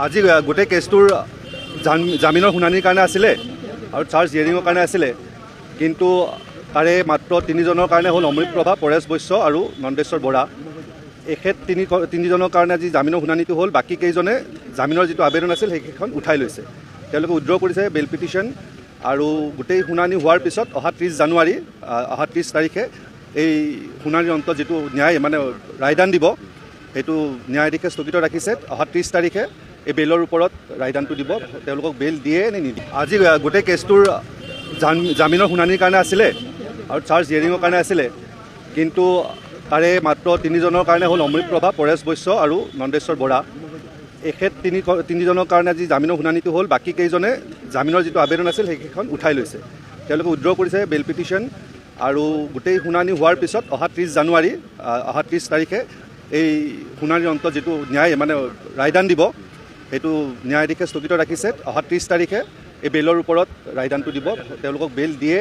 আজি গোটেই কেছটোৰ জামিনৰ শুনানিৰ কাৰণে আছিলে আৰু চাৰ্জ হিয়াৰিঙৰ কাৰণে আছিলে, কিন্তু তাৰে মাত্ৰ তিনিজনৰ কাৰণে হ'ল অমৃত প্ৰভা, পৰেশ বৈশ্য আৰু নন্দেশ্বৰ বৰা। এখেত তিনিজনৰ কাৰণে আজি জামিনৰ শুনানিটো হ'ল। বাকী কেইজনে জামিনৰ যিটো আবেদন আছিল সেইকেইখন উঠাই লৈছে। তেওঁলোকে উইথড্ৰ কৰিছে বেল পিটিশ্যন, আৰু গোটেই শুনানি হোৱাৰ পিছত অহা 30 জানুৱাৰী, অহা 30 তাৰিখে এই শুনানিৰ অন্তত যিটো ন্যায় মানে ৰায়দান দিব, সেইটো ন্যায়াধীশে স্থগিত ৰাখিছে। অহা 30 তাৰিখে এই বেইলৰ ওপৰত ৰায়দানটো দিব, তেওঁলোকক বেইল দিয়ে নে নিদিয়ে। আজি গোটেই কেছটোৰ জামিনৰ শুনানিৰ কাৰণে আছিলে আৰু চাৰ্জ হিয়াৰিঙৰ কাৰণে আছিলে, কিন্তু তাৰে মাত্ৰ তিনিজনৰ কাৰণে হ'ল অমৃত প্ৰভা, পৰেশ বৈশ্য আৰু নন্দেশ্বৰ বৰা। এখেত তিনিজনৰ কাৰণে আজি জামিনৰ শুনানিটো হ'ল। বাকী কেইজনে জামিনৰ যিটো আবেদন আছিল সেইকেইখন উঠাই লৈছে। তেওঁলোকে উইথড্ৰ কৰিছে বেল পিটিশ্যন, আৰু গোটেই শুনানি হোৱাৰ পিছত অহা 30 জানুৱাৰী, অহা 30 তাৰিখে এই শুনানিৰ অন্তত যিটো ন্যায় মানে ৰায়দান দিব, সেইটো ন্যায়াধীশে স্থগিত ৰাখিছে। অহা 30 তাৰিখে এই বেইলৰ ওপৰত ৰায়দানটো দিব, তেওঁলোকক বেইল দিয়ে